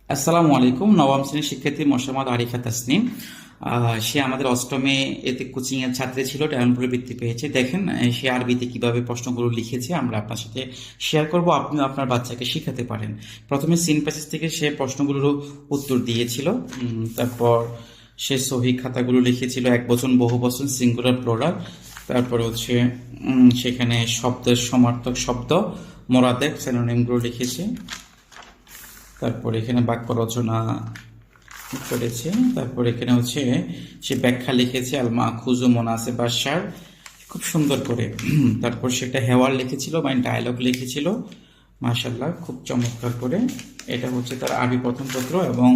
আসসালামু আলাইকুম। নবম শ্রেণীর শিক্ষার্থী মোসাম্মদ আরিফা তাসনিম। সে আমাদের অষ্টমে এতে কোচিং এর ছাত্রী ছিল, ডায়মন্ডপুরে বৃত্তি পেয়েছে। দেখেন সে আরবিতে কিভাবে প্রশ্নগুলো লিখেছে, আমরা আপনার সাথে শেয়ার করব, আপনি আপনার বাচ্চাকে শিখাতে পারেন। প্রথমে সিন প্যাসেজ থেকে সে প্রশ্নগুলোর উত্তর দিয়েছিল। তারপর সে সহি খাতাগুলো লিখেছিল, এক বচন, বহু বচন, সিঙ্গুলার, প্লুরাল। তারপর হচ্ছে সেখানে শব্দের সমার্থক শব্দ, মোরাদেক, সিনোনিমগুলো লিখেছে। তারপর এখানে বাক্য রচনা করেছে। তারপর এখানে হচ্ছে সে ব্যাখ্যা লিখেছে, আল মাখুজু মুনাসিব আশ-শার, খুব সুন্দর করে। তারপর সেটা হেওয়ার লিখেছিল, মানে ডায়লগ লিখেছিল, মাশাআল্লাহ খুব চমৎকার করে। এটা হচ্ছে তার আরবি প্রথম পত্র এবং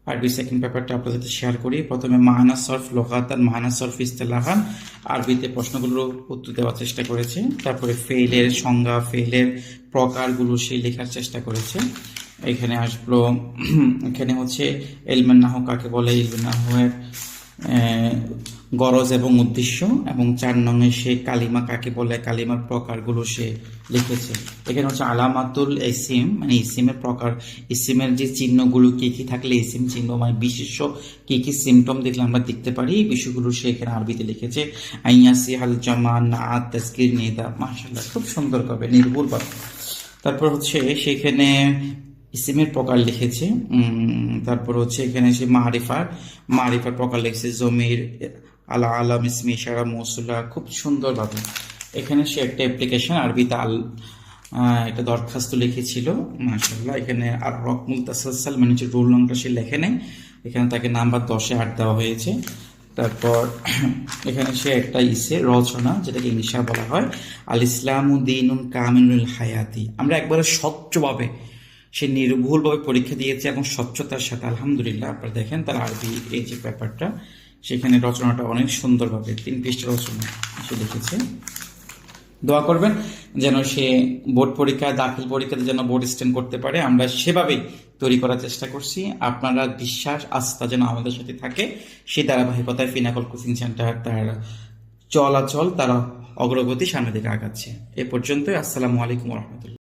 আরবি সেকেন্ড পেপারটা আপনাদের সাথে শেয়ার করি। প্রথমে মাহানা সরফ লগাতান, মাহানা সরফ ইস্তেলাহান, আরবিতে প্রশ্নগুলোর উত্তর দেওয়ার চেষ্টা করেছে। তারপরে ফেইলের সংজ্ঞা, ফেইলের প্রকারগুলো সে লেখার চেষ্টা করেছে। এখানে আসলো, এখানে হচ্ছে ইলমুন নাহু কাকে বলে, ইলমুন নাহুয়ের গরজ এবং উদ্দেশ্য, এবং 4 নঙে সে কালিমা কাকে বলে, কালিমার প্রকারগুলো সে লিখেছে। এখানে হচ্ছে আলামাতুল ইসিম, মানে ইসিমের প্রকার, ইসিমের যে চিহ্নগুলো কি কি থাকলে ইসিম চিহ্ন, মানে বিশেষ্য কি কি সিমটম দেখলে আমরা দেখতে পারি, এই বিষয়গুলো সে এখানে আরবিতে লিখেছে। আইয়াসি হাল জামা, নাত, তাজকির, নিদা, মাশাআল্লাহ খুব সুন্দর ভাবে, নির্ভুল ভাবে। তারপর হচ্ছে সেখানে ইসিমের প্রকার লিখেছে। তারপর হচ্ছে এখানে সে মারিফার প্রকার লিখেছে, জমির, আলা, আলাম, ইসমি, ইশারা, মৌসুলা, খুব সুন্দরভাবে। এখানে সে একটা অ্যাপ্লিকেশন আরবিতে একটা দরখাস্ত লিখেছিল, মাশাআল্লাহ। এখানে আর রকমুল তাসালসাল, মানে হচ্ছে রোল নম্বরটা সে লেখে নেয়, এখানে তাকে নাম্বার 10-এ 8 দেওয়া হয়েছে। তারপর এখানে সে একটা রচনা, যেটাকে ইনশা বলা হয়, আল ইসলামু দীনুন কামিলুল হায়াতি। আমরা একবারে স্বচ্ছভাবে, সে নির্ভুলভাবে পরীক্ষা দিয়েছে এবং স্বচ্ছতার সাথে, আলহামদুলিল্লাহ। আপনারা দেখেন তার আরবি এই যে পেপারটা, সেখানে রচনাটা অনেক সুন্দরভাবে 3 পৃষ্ঠা রচনা সে লিখেছে। দোয়া করবেন যেন সে বোর্ড পরীক্ষা, দাখিল পরীক্ষাতে যেন বোর্ড স্ট্যান্ড করতে পারে। আমরা সেভাবেই তৈরি করার চেষ্টা করছি। আপনারা বিশ্বাস, আস্থা যেন আমাদের সাথে থাকে, সেই ধারাবাহিকতায় পিনাকল কোচিং সেন্টার তার চলাচল, তার অগ্রগতি সামনের দিকে আগাচ্ছে। এ পর্যন্তই। আসসালামু আলাইকুম ওয়া রাহমাতুল্লাহ।